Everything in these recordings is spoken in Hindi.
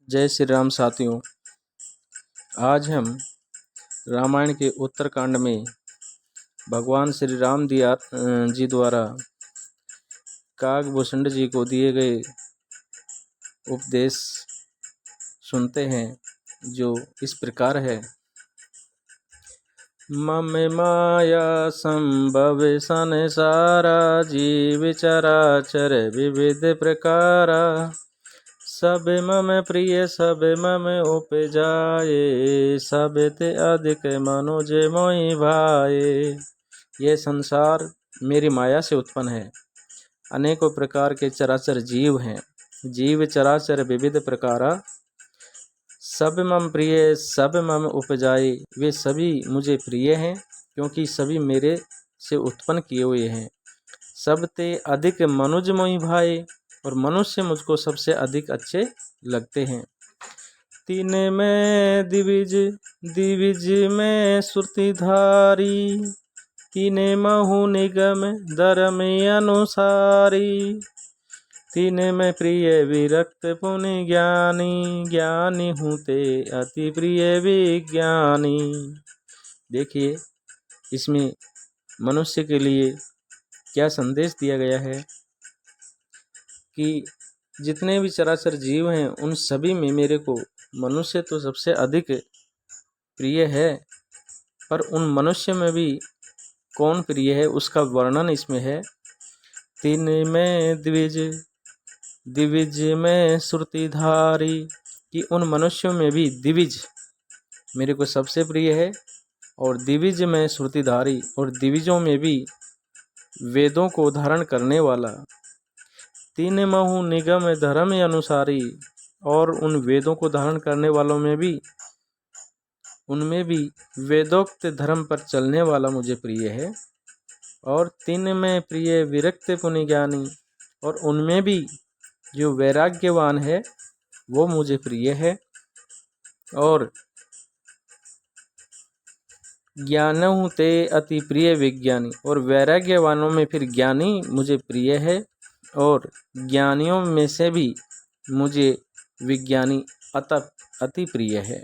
जय श्री राम साथियों। आज हम रामायण के उत्तरकांड में भगवान श्री राम जी द्वारा काकभूषण जी को दिए गए उपदेश सुनते हैं, जो इस प्रकार है। मम माया संभव संसारा, जीव चराचर विविध प्रकारा। सब मम प्रिय सब मम उपजाए, सब ते अधिक मनोज मोहि भाए। यह संसार मेरी माया से उत्पन्न है। अनेकों प्रकार के चराचर जीव हैं। जीव चराचर विविध प्रकारा। सब मम प्रिय सब मम उपजाए, वे सभी मुझे प्रिय हैं, क्योंकि सभी मेरे से उत्पन्न किए हुए हैं। सब ते अधिक मनुज मोहि भाए, और मनुष्य मुझको सबसे अधिक अच्छे लगते हैं। तीन में दिविज दिविज में श्रुतिधारी, तीने महु निगम धर्म अनुसारी। तीन में प्रिय विरक्त पुनि ज्ञानी, ज्ञानी हूँ ते अति प्रिय विज्ञानी। देखिए, इसमें मनुष्य के लिए क्या संदेश दिया गया है कि जितने भी चराचर जीव हैं उन सभी में मेरे को मनुष्य तो सबसे अधिक प्रिय है, पर उन मनुष्य में भी कौन प्रिय है उसका वर्णन इसमें है। तीन में द्विज दिविज में श्रुतिधारी, कि उन मनुष्यों में भी दिविज मेरे को सबसे प्रिय है, और दिविज में श्रुतिधारी, और दिविजों में भी वेदों को धारण करने वाला। तीन महु निगम धर्म अनुसारी, और उन वेदों को धारण करने वालों में भी उनमें भी वेदोक्त धर्म पर चलने वाला मुझे प्रिय है। और तीन में प्रिय विरक्त पुनि ज्ञानी, और उनमें भी जो वैराग्यवान है वो मुझे प्रिय है। और ज्ञानहु ते अति प्रिय विज्ञानी, और वैराग्यवानों में फिर ज्ञानी मुझे प्रिय है, और ज्ञानियों में से भी मुझे विज्ञानी अति प्रिय है।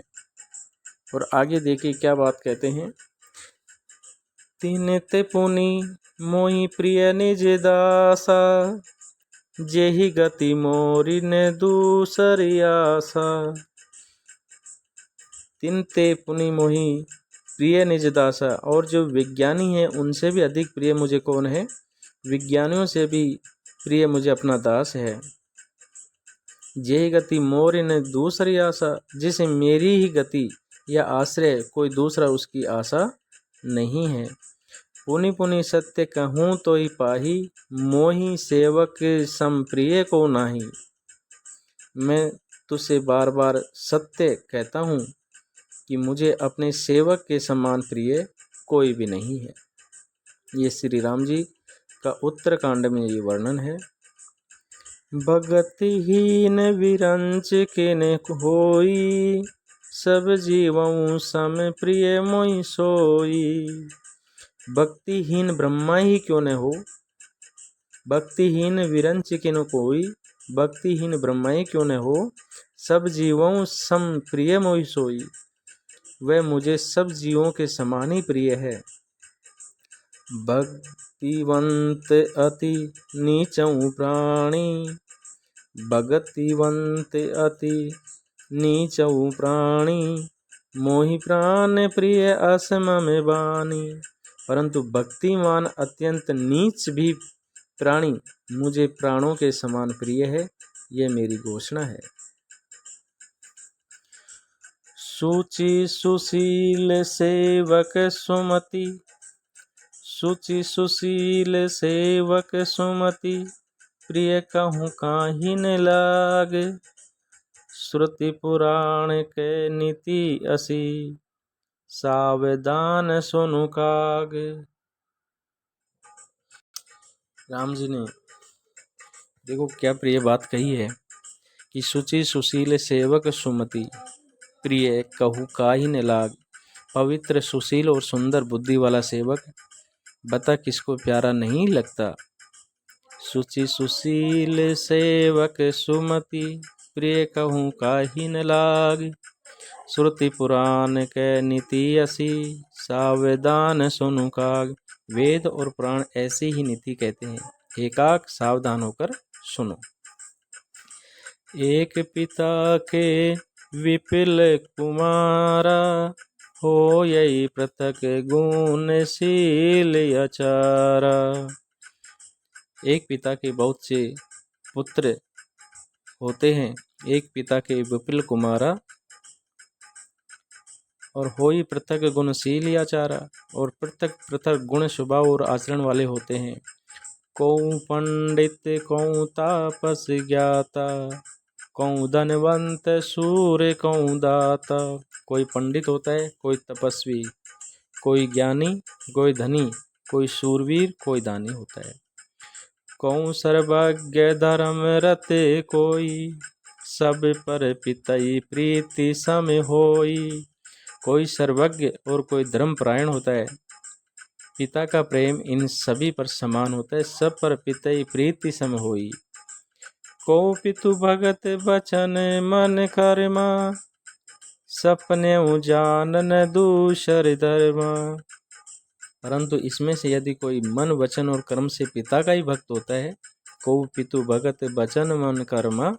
और आगे देखिए क्या बात कहते हैं। तीन ते पुनि मोहि प्रिय निज दासा, जेहि गति मोरी ने दूसरी आशा। तीन ते पुनि मोहि प्रिय निज दासा, और जो विज्ञानी है उनसे भी अधिक प्रिय मुझे कौन है? विज्ञानियों से भी प्रिय मुझे अपना दास है। जेहि गति मोर ने दूसरी आशा, जिसे मेरी ही गति या आश्रय कोई दूसरा उसकी आशा नहीं है। पुनि पुनि सत्य कहूँ तो ही पाही, मोहि सेवक सम प्रिय को नाही। मैं तुझसे बार बार सत्य कहता हूँ कि मुझे अपने सेवक के समान प्रिय कोई भी नहीं है। ये श्री राम जी का उत्तरकांड में ये वर्णन है। भगतिहीन विरंच किन होई, सब जीवों सम प्रिय मोहि सोई। भक्तिहीन ब्रह्मा ही क्यों न हो, भक्तिहीन विरंच किन कोई, भक्तिहीन ब्रह्मा ही क्यों न हो। सब जीवों सम प्रिय मोहि सोई, वह मुझे सब जीवों के समान ही प्रिय है। भक्तिवंत अति नीचऊ प्राणी, भगतिवंत अति नीचऊ प्राणी। मोहि प्राण प्रिय असम में बानी, परंतु भक्तिमान अत्यंत नीच भी प्राणी मुझे प्राणों के समान प्रिय है। यह मेरी घोषणा है। सूचि सुशील सेवक सुमति, सूचि सुशील सेवक सुमति। प्रिय कहूँ काहि न लाग, श्रुति पुराण के नीति असी। सावधान सुनु काग। राम जी ने देखो क्या प्रिय बात कही है कि सूचि सुशील सेवक सुमति, प्रिय कहूँ काहि न लाग। पवित्र सुशील और सुंदर बुद्धि वाला सेवक बता किसको प्यारा नहीं लगता। सूचि सुशील सेवक सुमति, प्रिय कहूँ काहि न लाग। श्रुति पुराण के नीति असी, सावधान सुनु काग। वेद और पुराण ऐसी ही नीति कहते हैं, एकाक सावधान होकर सुनो। एक पिता के विपिल कुमारा, हो यही पृथक गुणशील आचारा। एक पिता के बहुत से पुत्र होते हैं, एक पिता के विपिल कुमारा, और होई पृथक गुणशील आचारा, और पृथक पृथक गुण स्वभाव और आचरण वाले होते हैं। कौं पंडित कौं तापस ज्ञाता, कौं धनवंत सूर्य कौं दाता। कोई पंडित होता है, कोई तपस्वी, कोई ज्ञानी, कोई धनी, कोई शूरवीर, कोई दानी होता है। कौं सर्वज्ञ धर्म रते कोई, सब पर पितई प्रीति सम होई। कोई सर्वज्ञ और कोई धर्मपरायण होता है, पिता का प्रेम इन सभी पर समान होता है, सब पर पितई प्रीति सम होई। को पितु भगत बचन मन कर्मा, सपने जानन दूसर धर्मा। परंतु इसमें से यदि कोई मन वचन और कर्म से पिता का ही भक्त होता है, को पितु भगत बचन मन कर्मा,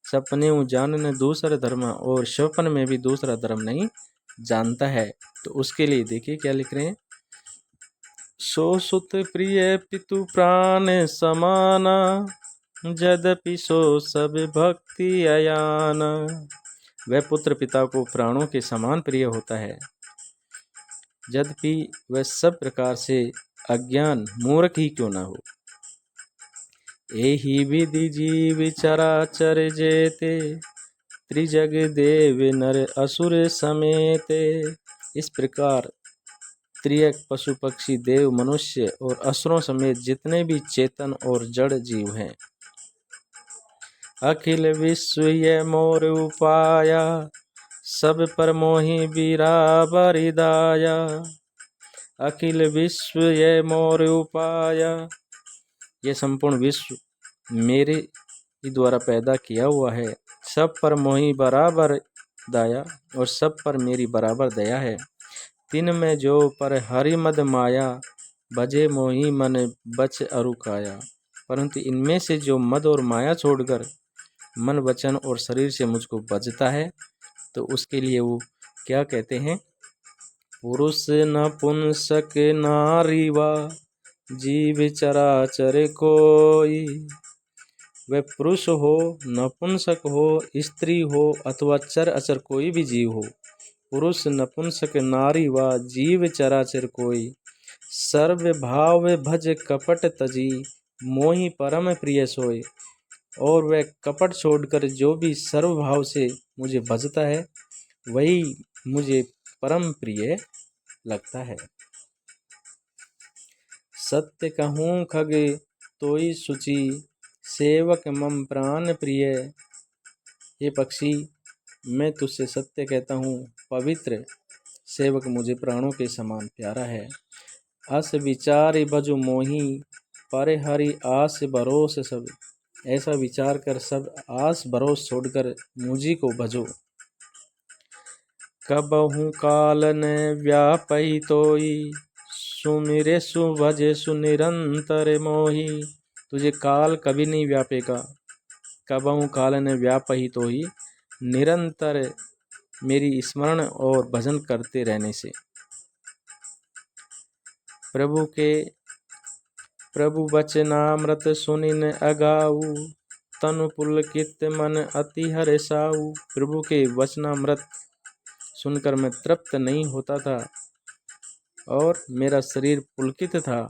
सपने जानन दूसर धर्मा, और स्वप्न में भी दूसरा धर्म नहीं जानता है, तो उसके लिए देखिए क्या लिख रहे हैं। सो सुत प्रिय पितु प्राण समाना, यद्यपि सो सब भक्ति अयाना। वह पुत्र पिता को प्राणों के समान प्रिय होता है, यद्यपि वह सब प्रकार से अज्ञान मूर्ख ही क्यों न हो। एहि विधि जीव चराचर जेते, त्रिजग देव नर असुर समेते। इस प्रकार त्रियक पशु पक्षी देव मनुष्य और असुरों समेत जितने भी चेतन और जड़ जीव हैं। अखिल विश्व ये मोर उपाया, सब पर मोहि बीराबर दाया। अखिल विश्व ये मोर उपाया, ये संपूर्ण विश्व मेरे ही द्वारा पैदा किया हुआ है। सब पर मोहि बराबर दाया, और सब पर मेरी बराबर दया है। तिन में जो पर हरि मद माया, भजे मोहि मन बच अरु काया। परंतु इनमें से जो मद और माया छोड़कर मन वचन और शरीर से मुझको बचता है, तो उसके लिए वो क्या कहते हैं। पुरुष नपुंसक नारीवा, जीव चराचर कोई। वह पुरुष हो, नपुंसक हो, स्त्री हो, अथवा चर अचर कोई भी जीव हो। पुरुष नपुंसक नारी व जीव चराचर कोई, सर्व भाव भज कपट तजी, मोहि परम प्रिय सोय। और वह कपट छोड़कर जो भी सर्व भाव से मुझे भजता है, वही मुझे परम प्रिय लगता है। सत्य कहूँ खगे तोई सुचि, सेवक मम प्राण प्रिय। ये पक्षी, मैं तुझसे सत्य कहता हूँ, पवित्र सेवक मुझे प्राणों के समान प्यारा है। अस विचार भजु मोहि, पर हरि आस भरोस सब। ऐसा विचार कर सब आस भरोस छोड़कर मुझी को भजो। कबहु काल न व्यापई तोई, सुमिरे सुभजे सुनिरंतर मोहि। तुझे काल कभी नहीं व्यापेगा। कबहु काल न व्यापई तोई, निरंतर मेरी स्मरण और भजन करते रहने से। प्रभु वचनामृत सुनिन अगाऊ, तनु पुलकित मन अति हर्षाऊ। प्रभु के वचनामृत सुनकर मैं तृप्त नहीं होता था, और मेरा शरीर पुलकित था,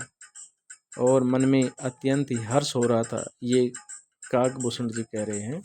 और मन में अत्यंत ही हर्ष हो रहा था। ये काकभूषण जी कह रहे हैं।